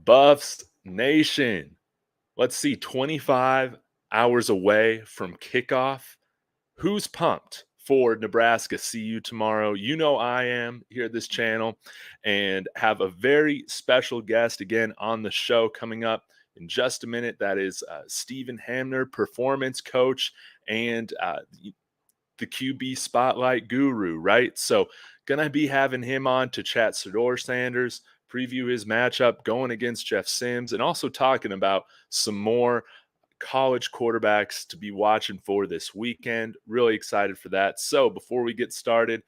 Buffs Nation. Let's see, 25 hours away from kickoff. Who's pumped for Nebraska? See you tomorrow. You know I am here at this channel and have a very special guest again on the show coming up in just a minute. That is Stephen Hamner, performance coach and the QB spotlight guru, right? So gonna be having him on to chat Shedeur Sanders, preview his matchup going against Jeff Sims, and also talking about some more college quarterbacks to be watching for this weekend. Really excited for that. So before we get started,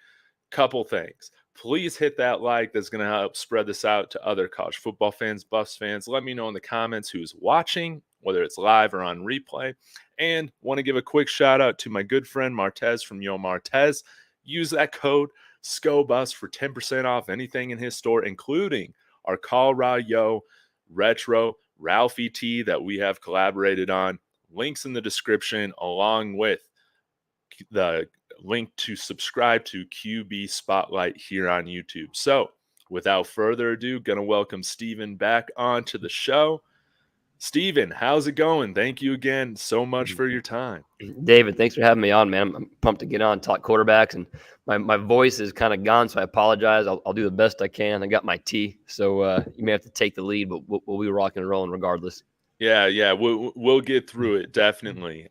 couple things. Please hit that like. That's going to help spread this out to other college football fans, Buffs fans. Let me know in the comments who's watching, whether it's live or on replay. And want to give a quick shout out to my good friend Martez from Yo Martez. Use that code SCOBUS for 10% off anything in his store, including our Colorado Retro Ralphie tee that we have collaborated on. Links in the description, along with the link to subscribe to QB Spotlight here on YouTube. So without further ado, going to welcome Stephen back onto the show. Stephen, how's it going? Thank you again so much for your time. David, thanks for having me on, man. I'm pumped to get on, talk quarterbacks, and my voice is kind of gone, so I apologize. I'll do the best I can. I got my tea, so you may have to take the lead, but we'll be rocking and rolling regardless. Yeah, we'll get through it definitely.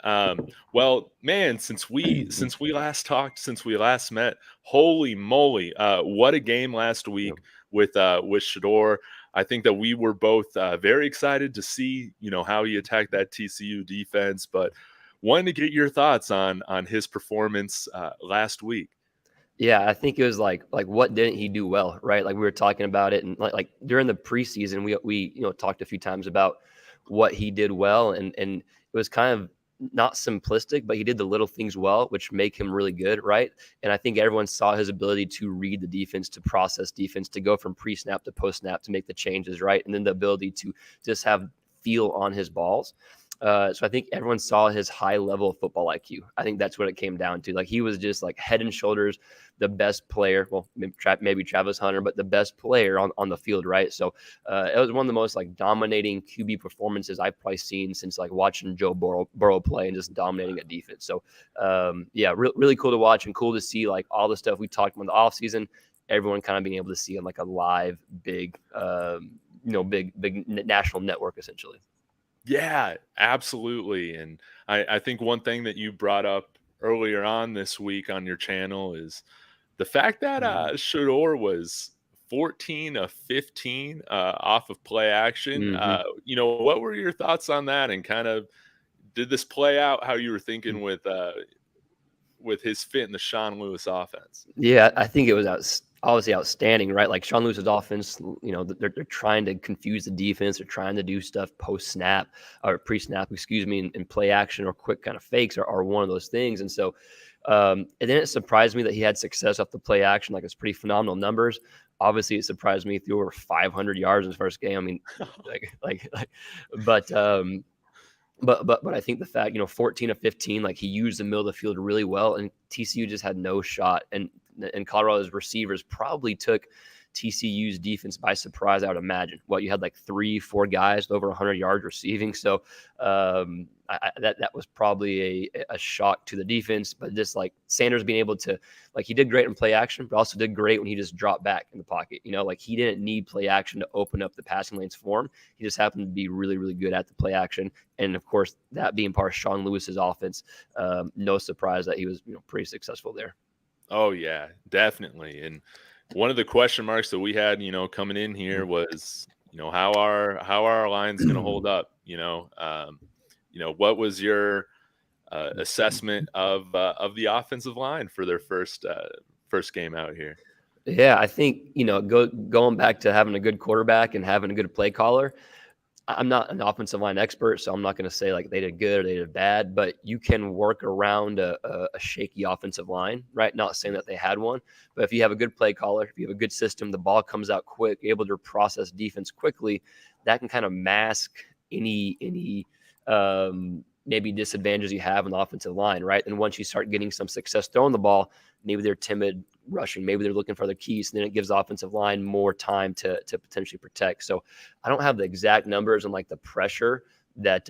Well, man, since we last talked, since we last met, holy moly, what a game last week with Shedeur. I think that we were both very excited to see, how he attacked that TCU defense, but wanted to get your thoughts on his performance last week. Yeah, I think it was like what didn't he do well, right? Like we were talking about it, and like during the preseason, we talked a few times about what he did well, and it was kind of not simplistic, but he did the little things well, which make him really good, right? And I think everyone saw his ability to read the defense, to process defense, to go from pre-snap to post-snap, to make the changes, right? And then the ability to just have feel on his balls. So I think everyone saw his high level of football IQ. I think that's what it came down to. Like he was just like head and shoulders the best player. Well, maybe Travis Hunter, but the best player on the field, right? So it was one of the most like dominating QB performances I've probably seen since like watching Joe Burrow play and just dominating a defense. So yeah, really cool to watch and cool to see like all the stuff we talked about in the offseason. Everyone kind of being able to see on like a live, big national network essentially. Yeah, absolutely. And I think one thing that you brought up earlier on this week on your channel is the fact that Shedeur was 14 of 15 off of play action. What were your thoughts on that? And kind of did this play out how you were thinking with his fit in the Sean Lewis offense? Yeah, I think it was obviously outstanding, right? Like Sean Lewis's offense, they're trying to confuse the defense. They're trying to do stuff post-snap or pre-snap, and play action or quick kind of fakes are one of those things. And so it didn't surprise me that he had success off the play action. Like it's pretty phenomenal numbers. Obviously, it surprised me he threw over 500 yards in his first game. I mean, but I think the fact, 14 of 15, like he used the middle of the field really well, and TCU just had no shot. And Colorado's receivers probably took TCU's defense by surprise, I would imagine. You had like 3-4 guys with over 100 yards receiving. So that was probably a shock to the defense. But just like Sanders being able to, like he did great in play action, but also did great when he just dropped back in the pocket. Like he didn't need play action to open up the passing lanes for him. He just happened to be really, really good at the play action. And of course, that being part of Sean Lewis's offense, no surprise that he was pretty successful there. Oh yeah, definitely. And one of the question marks that we had, coming in here was, how are our lines going to hold up? What was your assessment of the offensive line for their first game out here? Yeah, I think going back to having a good quarterback and having a good play caller. I'm not an offensive line expert, so I'm not going to say like they did good or they did bad, but you can work around a shaky offensive line, right? Not saying that they had one, but if you have a good play caller, if you have a good system, the ball comes out quick, able to process defense quickly, that can kind of mask any maybe disadvantages you have on the offensive line, right? And once you start getting some success throwing the ball, maybe they're timid rushing. Maybe they're looking for other keys, and then it gives the offensive line more time to potentially protect. So I don't have the exact numbers and like the pressure that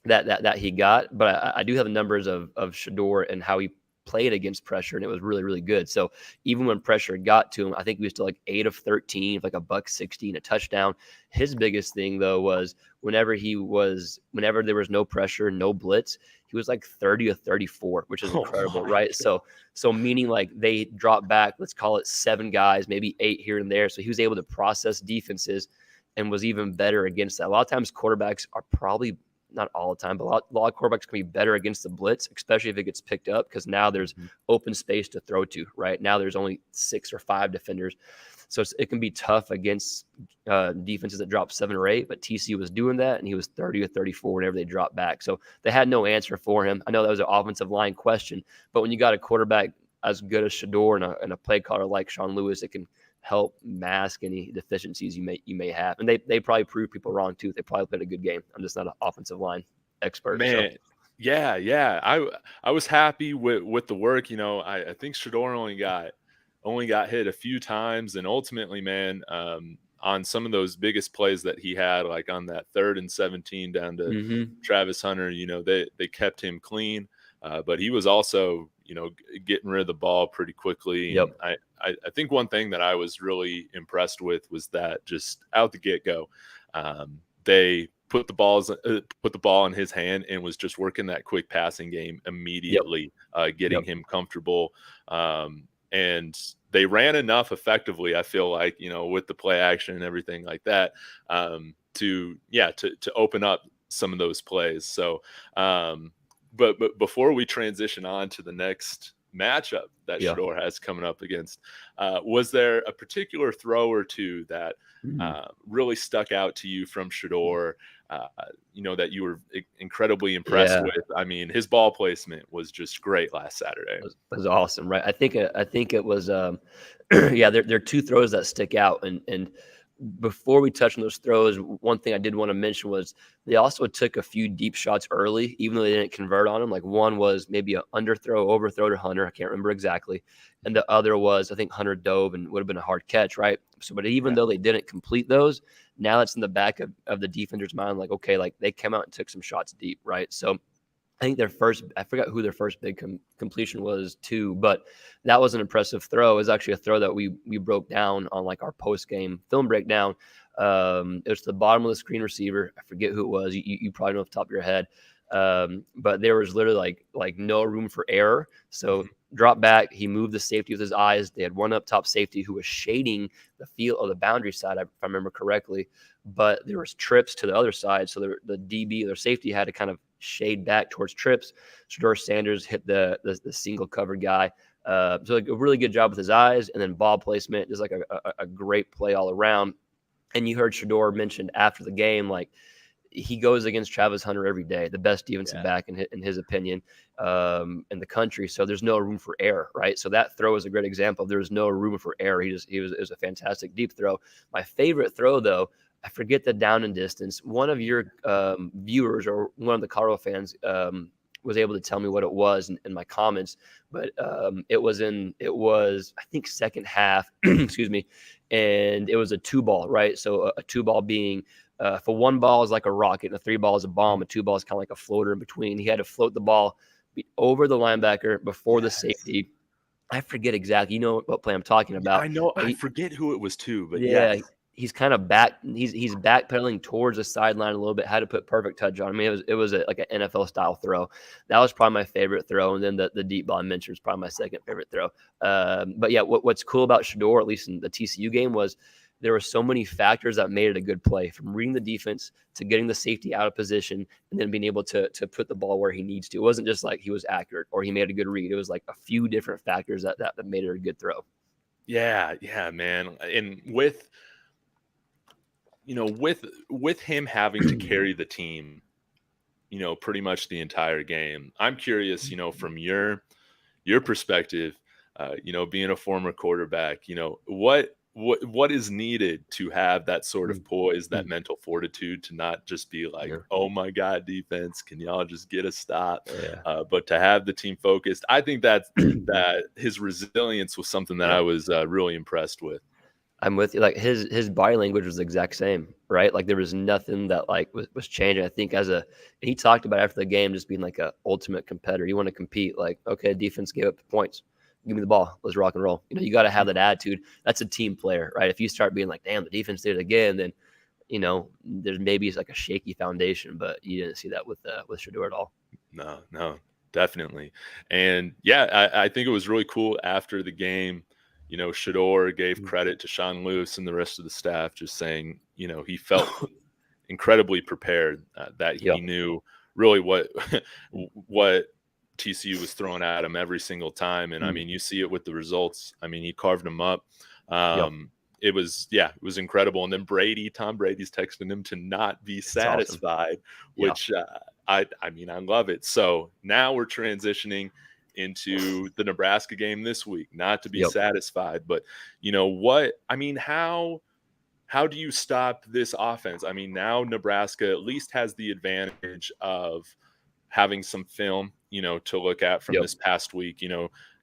that he got, but I do have the numbers of Shedeur and how he played against pressure, and it was really, really good. So even when pressure got to him, I think he was still like 8 of 13, like a $160 and a touchdown. His biggest thing though was whenever there was no pressure, no blitz, he was like 30 of 34, which is Oh incredible, my right? God. So meaning like they dropped back, let's call it 7 guys, maybe 8 here and there. So he was able to process defenses and was even better against that. A lot of times quarterbacks are probably, not all the time, but a lot of quarterbacks can be better against the blitz, especially if it gets picked up, because now there's open space to throw to, right? Now there's only 6 or 5 defenders. So it can be tough against defenses that drop 7 or 8, but TCU was doing that, and he was 30 or 34 whenever they dropped back. So they had no answer for him. I know that was an offensive line question, but when you got a quarterback as good as Shedeur and a play caller like Sean Lewis, it can help mask any deficiencies you may have. And they probably prove people wrong too. They probably played a good game. I'm just not an offensive line expert. So Man, yeah. I was happy with the work. I think Shador only got hit a few times, and ultimately, man, on some of those biggest plays that he had, like on that 3rd and 17 down to Travis Hunter, they kept him clean, but he was also getting rid of the ball pretty quickly. Yep. And I think one thing that I was really impressed with was that just out the get go, they put the ball in his hand and was just working that quick passing game immediately, getting him comfortable. And they ran enough effectively, I feel like, with the play action and everything like that, to open up some of those plays. So, but before we transition on to the next matchup that Shedeur has coming up against, was there a particular throw or two that really stuck out to you from Shedeur, that you were incredibly impressed with? I mean, his ball placement was just great last Saturday. It was awesome, right? I think it was there are 2 throws that stick out, and before we touch on those throws, one thing I did want to mention was they also took a few deep shots early, even though they didn't convert on them. Like one was maybe an overthrow to Hunter. I can't remember exactly. And the other was, I think Hunter dove and would have been a hard catch, right? So, but even though they didn't complete those, now it's in the back of the defender's mind, like, okay, like they came out and took some shots deep, right? So I think I forgot who their first big completion was too, but that was an impressive throw. It was actually a throw that we broke down on like our post game film breakdown. It was the bottom of the screen receiver. I forget who it was. You probably know off the top of your head. But there was literally like no room for error. So drop back, he moved the safety with his eyes. They had one up top safety who was shading the field of the boundary side, if I remember correctly. But there was trips to the other side, so the DB, their safety, had to kind of shade back towards trips. Shedeur Sanders hit the single covered guy. So like a really good job with his eyes, and then ball placement, just like a great play all around. And you heard Shedeur mentioned after the game, like he goes against Travis Hunter every day, the best defensive back in his opinion, in the country. So there's no room for error, right? So that throw is a great example. There's no room for error. It was a fantastic deep throw. My favorite throw, though, I forget the down and distance. One of your viewers or one of the Colorado fans was able to tell me what it was in my comments, but it was I think second half, excuse me, and it was a 2-ball, right? So a 2-ball being for 1 ball is like a rocket, and a 3 ball is a bomb. A 2 ball is kind of like a floater in between. He had to float the ball over the linebacker before the safety. I forget exactly. You know what play I'm talking about. I know. I forget who it was too, but yeah, he's kind of he's backpedaling towards the sideline a little bit. Had to put perfect touch on. I mean, it was like an NFL style throw. That was probably my favorite throw, and then the deep ball I mentioned was probably my second favorite throw. But yeah, what's cool about Shedeur, at least in the TCU game, was there were so many factors that made it a good play, from reading the defense to getting the safety out of position and then being able to put the ball where he needs to. It wasn't just like he was accurate or he made a good read. It was like a few different factors that made it a good throw. Yeah, man. And with him having to carry the team, pretty much the entire game, I'm curious, from your perspective, being a former quarterback, what what is needed to have that sort of poise, that Mm. mental fortitude to not just be like, Yeah. "Oh my god, defense, can y'all just get a stop?" Yeah. But to have the team focused. I think that his resilience was something that I Yep. was really impressed with. I'm with you. Like his body language was the exact same, right? Like there was nothing that like was changing. I think as a he talked about after the game just being like a ultimate competitor. You want to compete. Like, okay, defense gave up the points. Give me the ball. Let's rock and roll. You know, you got to have that attitude. That's a team player, right? If you start being like, damn, the defense did it again, then you know there's maybe like a shaky foundation. But you didn't see that with Shedeur at all. No, no, definitely. And yeah, I think it was really cool after the game. Shador gave Mm. credit to Sean Lewis and the rest of the staff, just saying, he felt incredibly prepared, that he Yep. knew really what what TCU was throwing at him every single time. And I Mm. mean, you see it with the results. I mean, he carved them up. Yep. It was incredible. And then Tom Brady's texting him to not be It's awesome. satisfied, Yeah. which I mean, I love it. So now we're transitioning into the Nebraska game this week, not to be Yep. satisfied, but what I mean, how do you stop this offense? I mean, now Nebraska at least has the advantage of having some film, to look at from Yep. this past week.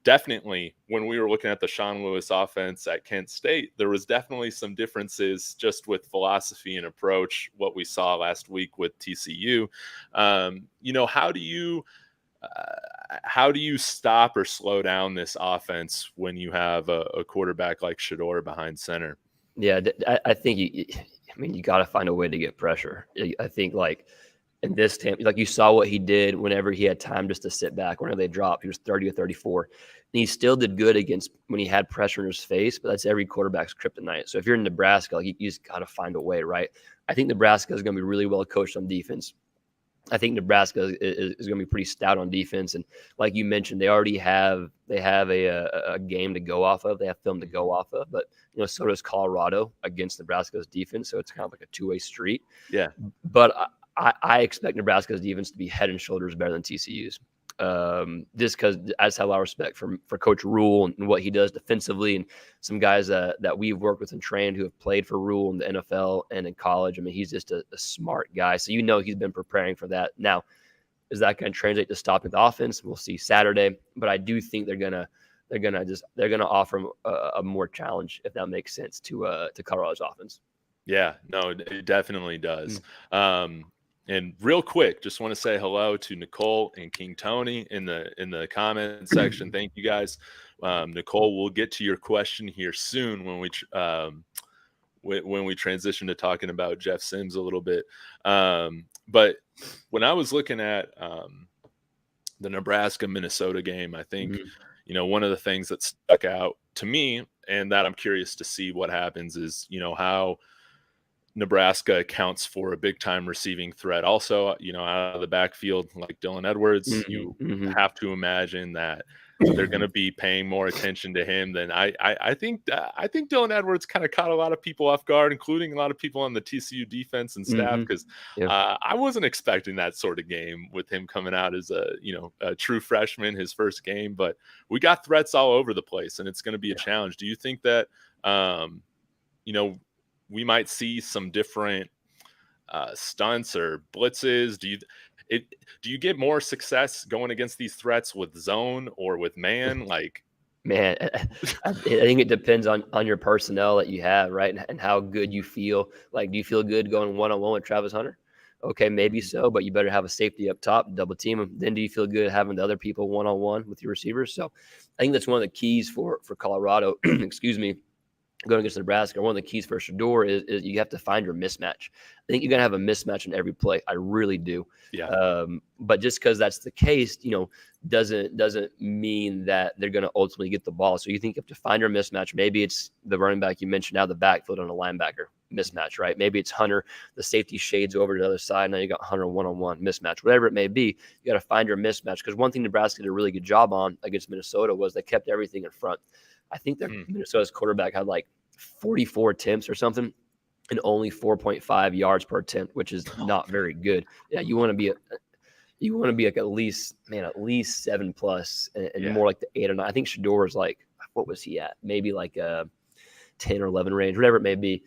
Definitely when we were looking at the Sean Lewis offense at Kent State, there was definitely some differences just with philosophy and approach, what we saw last week with TCU. How do you stop or slow down this offense when you have a quarterback like Shador behind center? Yeah, I think I mean, you got to find a way to get pressure. I think like in this team, like you saw what he did whenever he had time just to sit back. Whenever they dropped, he was 30 or 34, and he still did good against when he had pressure in his face. But that's every quarterback's kryptonite. So if you're in Nebraska, like you just got to find a way, right? I think Nebraska is going to be really well coached on defense. I think Nebraska is going to be pretty stout on defense, and like you mentioned, they have a game to go off of. They have film to go off of, but so does Colorado against Nebraska's defense. So it's kind of like a two-way street. Yeah. But I expect Nebraska's defense to be head and shoulders better than TCU's. Just because I just have a lot of respect for Coach Rule and what he does defensively, and some guys that we've worked with and trained who have played for Rule in the NFL and in college. I mean, he's just a smart guy, so he's been preparing for that. Now, is that going to translate to stopping the offense? We'll see Saturday, but I do think they're gonna offer him a more challenge, if that makes sense, to Colorado's offense. Yeah, no, it definitely does. And real quick, just want to say hello to Nicole and King Tony in the comment section. Thank you guys. Nicole, we'll get to your question here soon when we transition to talking about Jeff Sims a little bit. But when I was looking at the Nebraska-Minnesota game, I think one of the things that stuck out to me, and that I'm curious to see what happens, is how Nebraska accounts for a big time receiving threat. Also, out of the backfield, like Dylan Edwards, you have to imagine that they're going to be paying more attention to him than I think. I think Dylan Edwards kind of caught a lot of people off guard, including a lot of people on the TCU defense and staff, because Yeah. I wasn't expecting that sort of game with him coming out as a true freshman, his first game. But we got threats all over the place, and it's going to be a challenge. Do you think that we might see some different stunts or blitzes? Do you get more success going against these threats with zone or with man? Like, Man, I think it depends on your personnel that you have, right, and how good you feel. Like, do you feel good going one-on-one with Travis Hunter? Okay, maybe so, but you better have a safety up top, double team him. Then do you feel good having the other people one-on-one with your receivers? So I think that's one of the keys for Colorado, excuse me, going against Nebraska. One of the keys for Shedeur is you have to find your mismatch. I think you're going to have a mismatch in every play. I really do. yeah, But just because that's the case, doesn't mean that they're going to ultimately get the ball. So you think you have to find your mismatch. Maybe it's the running back you mentioned out of the backfield on a linebacker mismatch, right? Maybe it's Hunter, the safety shades over to the other side. Now you got Hunter one-on-one mismatch. Whatever it may be, you got to find your mismatch. Because one thing Nebraska did a really good job on against Minnesota was they kept everything in front. I think that Minnesota's quarterback had like 44 attempts or something and only 4.5 yards per attempt, which is not very good. Yeah, you want to be like at least 7+ and more like the 8 or 9. I think Shedeur is like, what was he at? Maybe like 10 or 11 range, whatever it may be.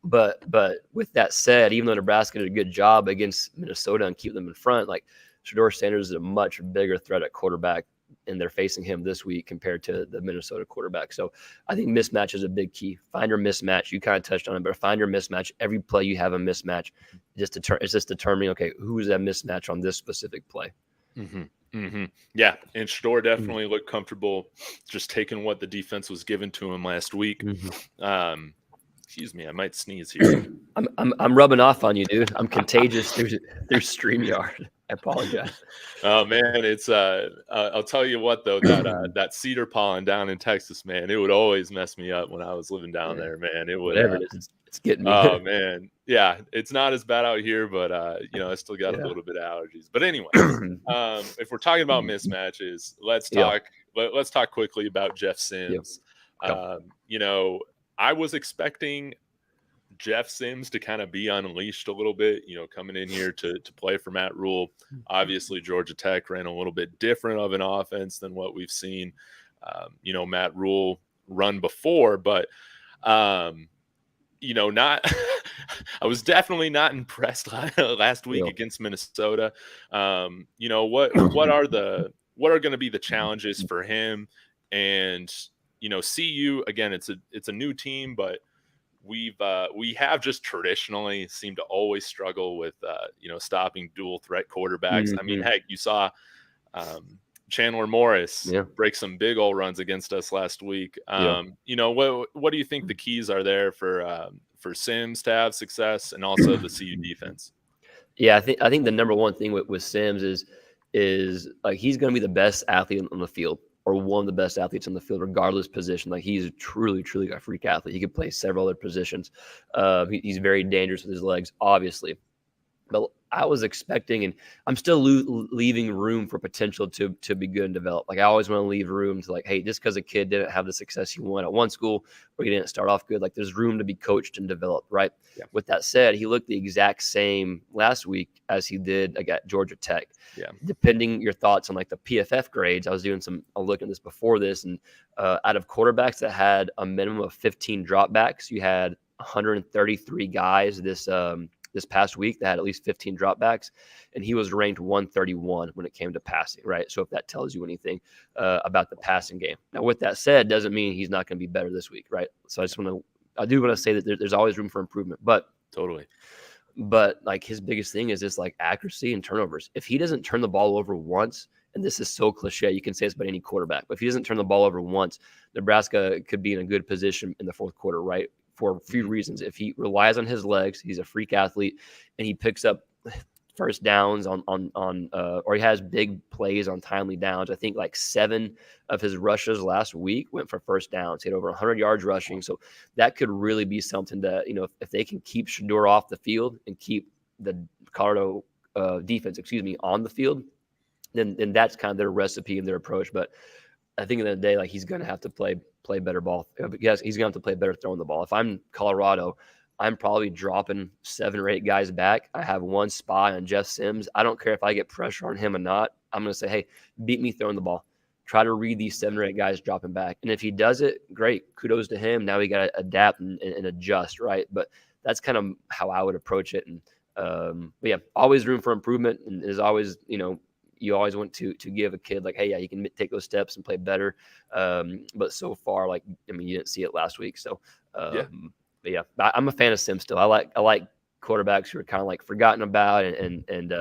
But with that said, even though Nebraska did a good job against Minnesota and keep them in front, like Shedeur Sanders is a much bigger threat at quarterback, and they're facing him this week compared to the Minnesota quarterback. So I think mismatch is a big key. Find your mismatch. You kind of touched on it, but find your mismatch. Every play you have a mismatch. It's just determining, okay, who is that mismatch on this specific play. Yeah, and Shedeur definitely looked comfortable just taking what the defense was given to him last week. Excuse me, I might sneeze here. I'm rubbing off on you, dude. I'm contagious through StreamYard. I apologize. Oh man, it's I'll tell you what though, that cedar pollen down in Texas, man, it would always mess me up when I was living down there, man. It would whatever it is, it's getting me. Oh man, yeah, it's not as bad out here, but I still got a little bit of allergies. But anyway, if we're talking about mismatches, let's talk quickly about Jeff Sims. I was expecting Jeff Sims to kind of be unleashed a little bit, coming in here to play for Matt Rule. Obviously, Georgia Tech ran a little bit different of an offense than what we've seen, Matt Rule run before. But, not I was definitely not impressed last week against Minnesota. What are going to be the challenges for him? And, CU, again, it's a new team, but we have just traditionally seemed to always struggle with stopping dual threat quarterbacks. I mean, heck, you saw Chandler Morris break some big old runs against us last week. What do you think the keys are there for Sims to have success, and also the CU defense? Yeah, I think the number one thing with Sims is like he's going to be the best athlete on the field, or one of the best athletes on the field, regardless position. Like he's truly a freak athlete. He could play several other positions. He's very dangerous with his legs, obviously. But I was expecting, and I'm still leaving room for potential to be good and develop. Like I always want to leave room to like, hey, just because a kid didn't have the success he wanted at one school, or he didn't start off good, like there's room to be coached and developed, right? Yeah. With that said, he looked the exact same last week as he did at Georgia Tech. Yeah. Depending your thoughts on like the PFF grades, I was looking at this before this, and out of quarterbacks that had a minimum of 15 dropbacks, you had 133 guys this past week that had at least 15 dropbacks, and he was ranked 131 when it came to passing, right? So if that tells you anything about the passing game. Now, with that said, doesn't mean he's not going to be better this week, right? So I do want to say that there's always room for improvement, but totally. But like his biggest thing is just like accuracy and turnovers. If he doesn't turn the ball over once, and this is so cliche, you can say this about any quarterback, but if he doesn't turn the ball over once, Nebraska could be in a good position in the fourth quarter, right? For a few reasons. If he relies on his legs, he's a freak athlete, and he picks up first downs or he has big plays on timely downs. I think like 7 of his rushes last week went for first downs. He had over 100 yards rushing. So that could really be something that, if they can keep Shedeur off the field and keep the Colorado defense, on the field, then that's kind of their recipe and their approach. But I think in the day, like he's going to have to play better ball. Yes, he's going to have to play better throwing the ball. If I'm Colorado, I'm probably dropping 7 or 8 guys back. I have one spy on Jeff Sims. I don't care if I get pressure on him or not. I'm going to say, hey, beat me throwing the ball. Try to read these 7 or 8 guys dropping back. And if he does it, great. Kudos to him. Now we got to adapt and adjust, right? But that's kind of how I would approach it. And but yeah, always room for improvement. And there's always, you always want to give a kid like, hey, yeah, you can take those steps and play better. But so far, like, you didn't see it last week. So, But yeah, I'm a fan of Sims still. I like quarterbacks who are kind of like forgotten about and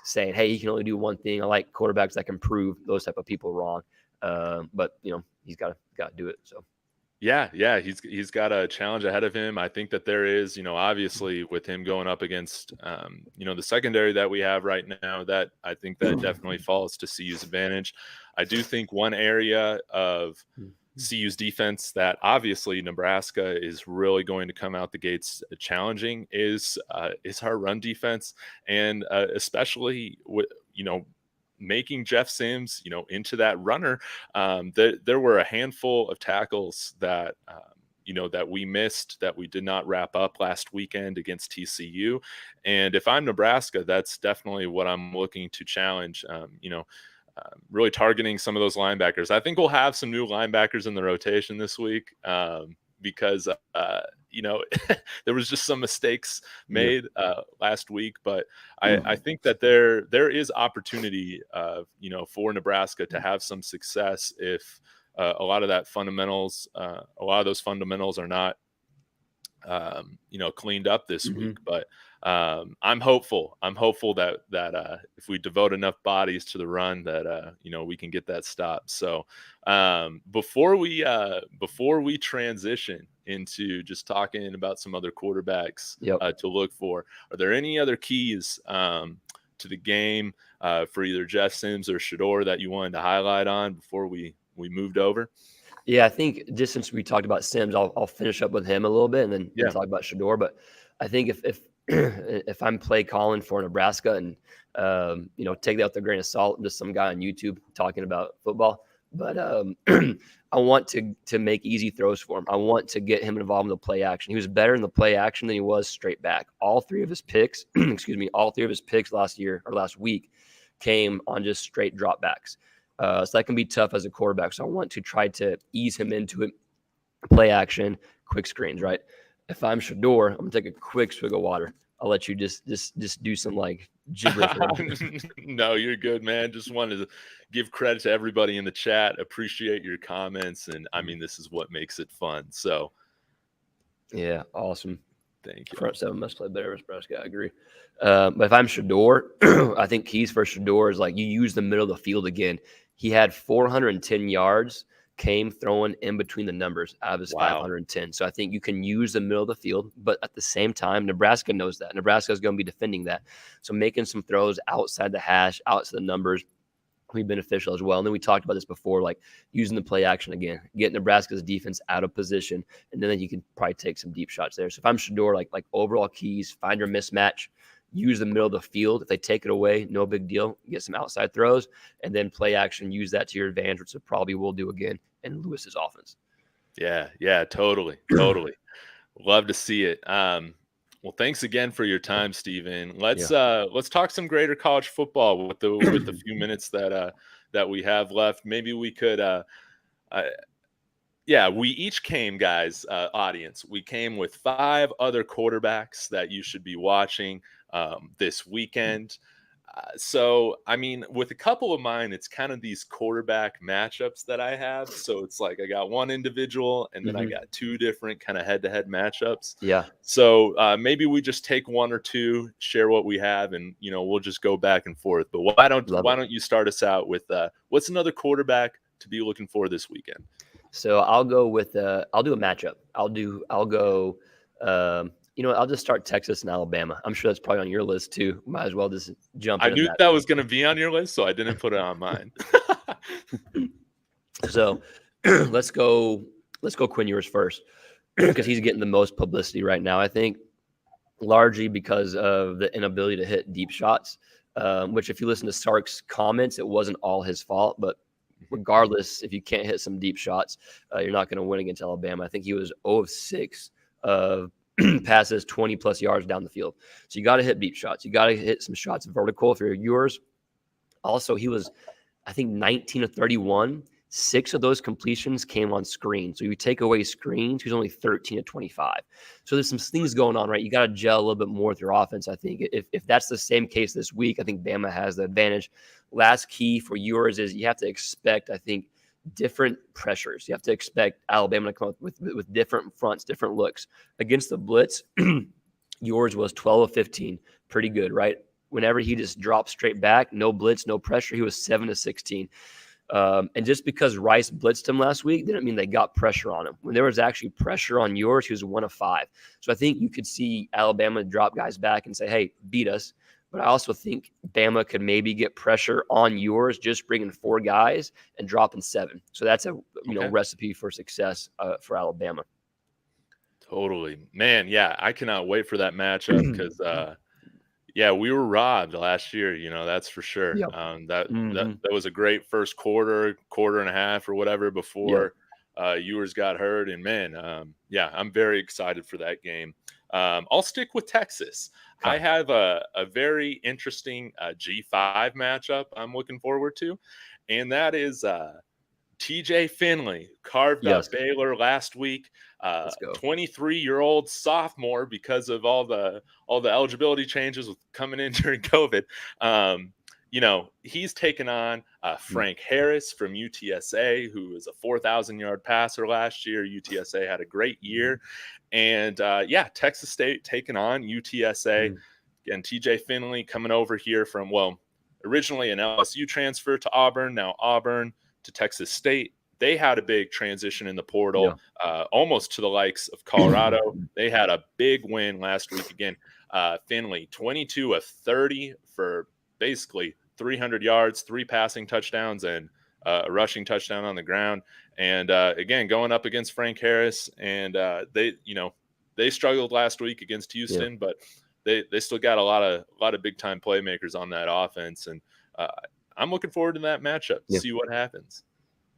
saying, hey, he can only do one thing. I like quarterbacks that can prove those type of people wrong. But he's got to do it. So. Yeah, he's got a challenge ahead of him. I think that there is, obviously with him going up against, the secondary that we have right now, that I think that definitely falls to CU's advantage. I do think one area of CU's defense that obviously Nebraska is really going to come out the gates challenging is our run defense, and especially with making Jeff Sims, into that runner. There were a handful of tackles that, that we missed, that we did not wrap up last weekend against TCU. And if I'm Nebraska, that's definitely what I'm looking to challenge. really targeting some of those linebackers. I think we'll have some new linebackers in the rotation this week because, there was just some mistakes Yeah. made last week. But I think that there is opportunity, for Nebraska to have some success if a lot of those fundamentals are not cleaned up this Mm-hmm. week. But I'm hopeful. I'm hopeful that if we devote enough bodies to the run, that we can get that stop. So before we transition into just talking about some other quarterbacks Yep. to look for, are there any other keys to the game for either Jeff Sims or Shedeur that you wanted to highlight on before we moved over? Yeah, I think just since we talked about Sims, I'll finish up with him a little bit and then Yeah. talk about Shedeur. But I think if if I'm play calling for Nebraska and take that with a grain of salt, just some guy on YouTube talking about football, but I want to make easy throws for him. I want to get him involved in the play action. He was better in the play action than he was straight back. All three of his picks, all three of his picks last week came on just straight dropbacks. So that can be tough as a quarterback. So I want to try to ease him into it. Play action, quick screens, right? If I'm Shedeur, I'm gonna take a quick swig of water. I'll let you just do some like gibberish. No, you're good, man. Just wanted to give credit to everybody in the chat. Appreciate your comments, and I mean, this is what makes it fun. So, yeah, awesome. thank you. Front seven must play better with Nebraska. I agree. But if I'm Shedeur, I think keys for Shedeur is like you use the middle of the field again. He had 410 yards, came throwing in between the numbers out of his 510. So I think you can use the middle of the field, but at the same time, Nebraska knows that. Nebraska is going to be defending that. So making some throws outside the hash, outside the numbers, will be beneficial as well. And then we talked about this before, like using the play action again, get Nebraska's defense out of position, and then you can probably take some deep shots there. So if I'm Shedeur, like overall keys, find your mismatch, use the middle of the field. If they take it away, no big deal. Get some outside throws, and then play action, use that to your advantage, which it probably will do again in Lewis's offense. Yeah, totally. Love to see it. Well, thanks again for your time, Steven. Let's talk some greater college football with the few minutes that we have left. Maybe we could we each came, guys, audience. We came with 5 other quarterbacks that you should be watching this weekend. So, I mean, with a couple of mine, it's kind of these quarterback matchups that I have. So it's like I got one individual and then I got 2 different kind of head-to-head matchups. Yeah. So maybe we just take 1 or 2, share what we have, and we'll just go back and forth. But why don't you start us out with what's another quarterback to be looking for this weekend? So I'll go with I'll do a matchup. I'll go. I'll just start Texas and Alabama. I'm sure that's probably on your list too. Might as well just jump I into knew that was going to be on your list, so I didn't put it on mine. So let's go Quinn Ewers first because he's getting the most publicity right now, I think, largely because of the inability to hit deep shots, which if you listen to Sark's comments, it wasn't all his fault. But regardless, if you can't hit some deep shots, you're not going to win against Alabama. I think he was 0 of 6 of passes 20-plus yards down the field. So you got to hit deep shots. You got to hit some shots vertical if you're Ewers. Also, he was, I think, 19 of 31. 6 of those completions came on screen. So you take away screens, he's only 13 of 25. So there's some things going on, right? You got to gel a little bit more with your offense, I think. If that's the same case this week, I think Bama has the advantage. Last key for Ewers is you have to expect, I think, different pressures. You have to expect Alabama to come up with different fronts, different looks. Against the blitz, Ewers was 12 of 15. Pretty good, right? Whenever he just dropped straight back, no blitz, no pressure, he was 7 of 16. And just because Rice blitzed him last week didn't mean they got pressure on him. When there was actually pressure on Ewers, he was 1 of 5. So I think you could see Alabama drop guys back and say, hey, beat us. But I also think Bama could maybe get pressure on Ewers, just bringing 4 guys and dropping 7. So that's a recipe for success for Alabama. Totally, man. Yeah, I cannot wait for that matchup because we were robbed last year. That's for sure. Yep. That was a great first quarter and a half or whatever before Ewers got hurt. And man, I'm very excited for that game. I'll stick with Texas. I Okay. have a very interesting G5 matchup I'm looking forward to, and that is TJ Finley carved Yes. up Baylor last week. Let's go. 23-year-old sophomore because of all the eligibility changes with coming in during COVID. He's taken on Mm. Frank Harris from UTSA, who is a 4,000-yard passer last year. UTSA had a great year, and Texas State taking on UTSA. Mm. And TJ Finley coming over here from originally an LSU transfer to Auburn, now Auburn to Texas State. They had a big transition in the Yeah. portal, almost to the likes of Colorado. They had a big win last week again. Finley, 22 of 30 for basically 300 yards, 3 passing touchdowns, and a rushing touchdown on the ground. And again, going up against Frank Harris, and they struggled last week against Yeah. Houston, but they still got a lot of big time playmakers on that offense, and I'm looking forward to that matchup to Yeah. see what happens.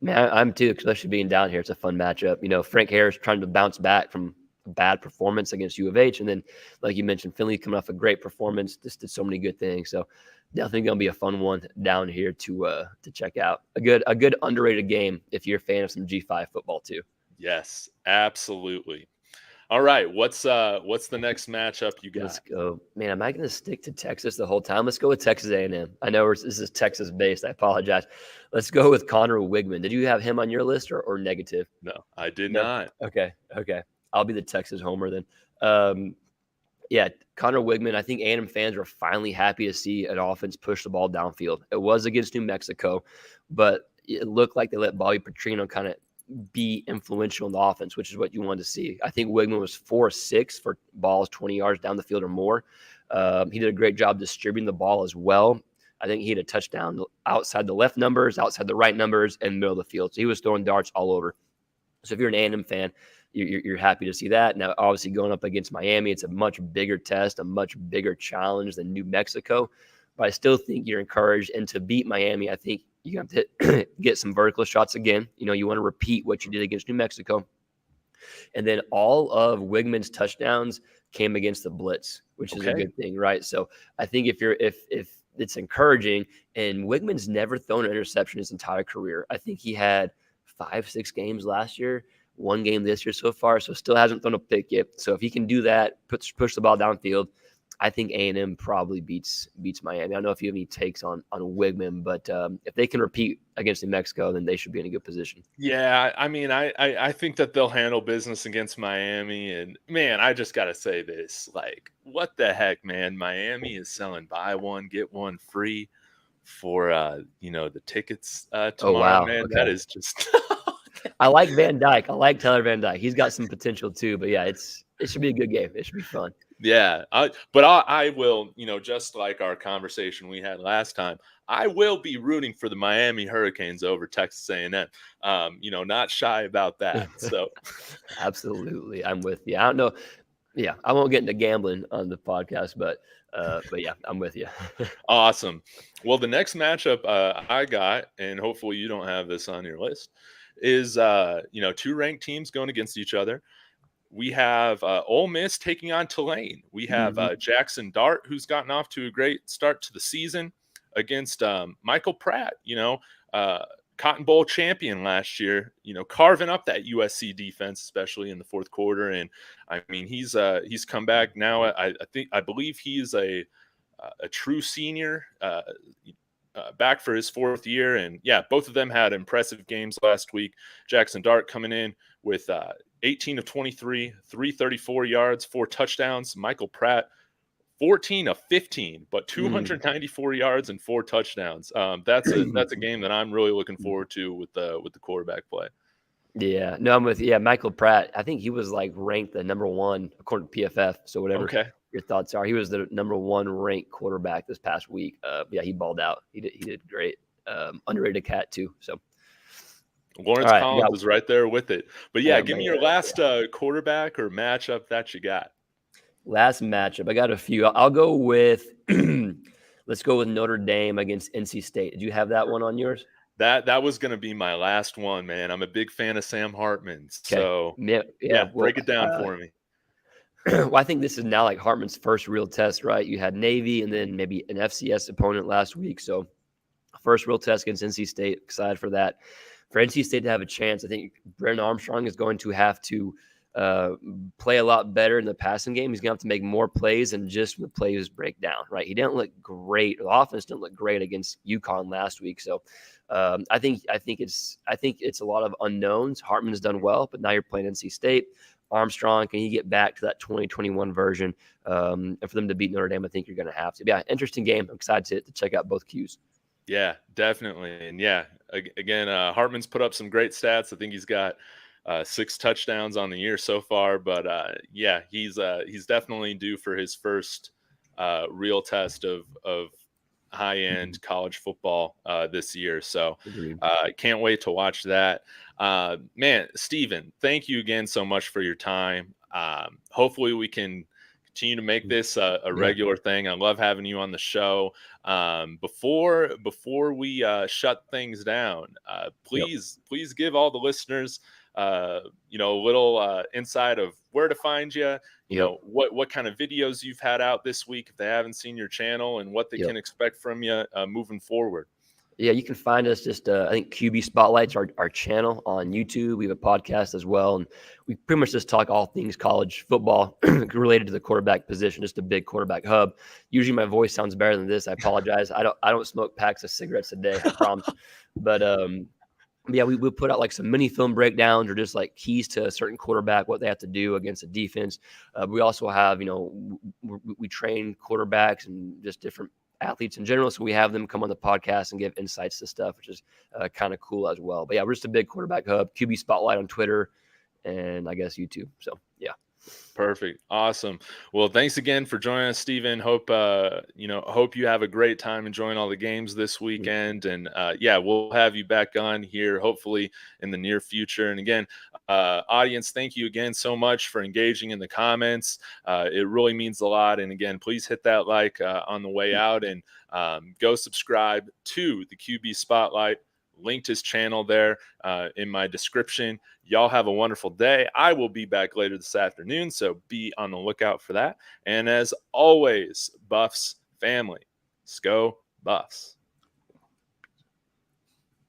Man, I'm too, especially being down here. It's a fun matchup. Frank Harris trying to bounce back from a bad performance against U of H. And then, like you mentioned, Finley coming off a great performance, just did so many good things. So definitely going to be a fun one down here to check out. A good underrated game if you're a fan of some G5 football too. Yes, absolutely. All right, what's the next matchup you got? Let's go, man. Am I going to stick to Texas the whole time? Let's go with Texas A&M. I know this is Texas based. I apologize. Let's go with Connor Wigman. Did you have him on your list or negative? No, I did No. not. Okay. I'll be the Texas homer then. Connor Wigman. I think A&M fans were finally happy to see an offense push the ball downfield. It was against New Mexico, but it looked like they let Bobby Petrino kind of be influential in the offense, which is what you wanted to see. I think Wigman was 4-6 for balls 20 yards down the field or more. He did a great job distributing the ball as well. I think he had a touchdown outside the left numbers, outside the right numbers, and middle of the field. So he was throwing darts all over. So if you're an A&M fan, you're happy to see that. Now, obviously, going up against Miami, it's a much bigger test, a much bigger challenge than New Mexico. But I still think you're encouraged. And to beat Miami, I think you have to get some vertical shots again. You want to repeat what you did against New Mexico. And then all of Wigman's touchdowns came against the blitz, which is a good thing, right? So I think if it's encouraging, and Wigman's never thrown an interception his entire career. I think he had 5-6 games last year, 1 game this year so far, so still hasn't thrown a pick yet. So if he can do that, push the ball downfield, I think A&M probably beats Miami. I don't know if you have any takes on Wigman, but if they can repeat against New Mexico, then they should be in a good position. Yeah, I mean, I think that they'll handle business against Miami. And, man, I just got to say this. Like, what the heck, man? Miami is selling buy one, get one free for, the tickets tomorrow, Oh, wow. man. Okay. That is just – I like Van Dyke. I like Tyler Van Dyke. He's got some potential too. But, yeah, it should be a good game. It should be fun. Yeah, I will, just like our conversation we had last time, I will be rooting for the Miami Hurricanes over Texas A&M. Not shy about that. So, absolutely, I'm with you. I don't know. Yeah, I won't get into gambling on the podcast, but yeah, I'm with you. Awesome. Well, the next matchup I got, and hopefully you don't have this on your list, is 2 ranked teams going against each other. We have Ole Miss taking on Tulane. We have Jackson Dart, who's gotten off to a great start to the season, against Michael Pratt, Cotton Bowl champion last year, carving up that USC defense, especially in the fourth quarter. And I mean, he's come back now. I believe he's a true senior, back for his 4th year. And yeah, both of them had impressive games last week. Jackson Dart coming in with 18 of 23, 334 yards, 4 touchdowns. Michael Pratt, 14 of 15, but 294 yards and 4 touchdowns. That's a game that I'm really looking forward to with the quarterback play. Yeah, no, I'm with you. Yeah, Michael Pratt. I think he was ranked the number 1 according to PFF. So whatever your thoughts are, he was the number 1 ranked quarterback this past week. Yeah, he balled out. He did great. Underrated cat too. So. Lawrence Collins is right there with it. But yeah, give me your last quarterback or matchup that you got. Last matchup. I got a few. I'll go with let's go with Notre Dame against NC State. Did you have that one on yours? That was going to be my last one, man. I'm a big fan of Sam Hartman. So, yeah, break it down for me. Well, I think this is now like Hartman's first real test, right? You had Navy and then maybe an FCS opponent last week. So first real test against NC State. Excited for that. For NC State to have a chance, I think Brennan Armstrong is going to have to uh, play a lot better in the passing game. He's going to have to make more plays and just when the plays break down, right? He didn't look great. The offense didn't look great against UConn last week. So I think it's a lot of unknowns. Hartman has done well, but now you're playing NC State. Armstrong, can he get back to that 2021 version? And for them to beat Notre Dame, I think you're going to have to. But yeah, interesting game. I'm excited to check out both Qs. Yeah, definitely. And yeah, again, Hartman's put up some great stats. I think he's got 6 touchdowns on the year so far. But yeah, he's definitely due for his first real test of high end college football this year. So can't wait to watch that. Man, Steven, thank you again so much for your time. Hopefully we can continue to make this a regular thing. I love having you on the show. Before we shut things down, please give all the listeners a little insight of where to find you. You know what kind of videos you've had out this week if they haven't seen your channel, and what they can expect from you moving forward. Yeah, you can find us just, I think QB Spotlight's our channel on YouTube. We have a podcast as well. And we pretty much just talk all things college football related to the quarterback position, just a big quarterback hub. Usually my voice sounds better than this. I apologize. I don't smoke packs of cigarettes a day, I promise. But yeah, we put out like some mini film breakdowns or just like keys to a certain quarterback, what they have to do against a defense. We also have, we train quarterbacks and just different athletes in general. So we have them come on the podcast and give insights to stuff, which is kind of cool as well. But yeah, we're just a big quarterback hub, QB Spotlight on Twitter and I guess YouTube. So yeah. Perfect. Awesome. Well, thanks again for joining us, Steven. Hope you have a great time enjoying all the games this weekend. And yeah, we'll have you back on here hopefully in the near future. And again, audience, thank you again so much for engaging in the comments. It really means a lot. And again, please hit that like on the way out, and go subscribe to the QB Spotlight. Linked his channel there in my description. Y'all have a wonderful day. I will be back later this afternoon, so be on the lookout for that. And as always, Buffs family, let's go Buffs.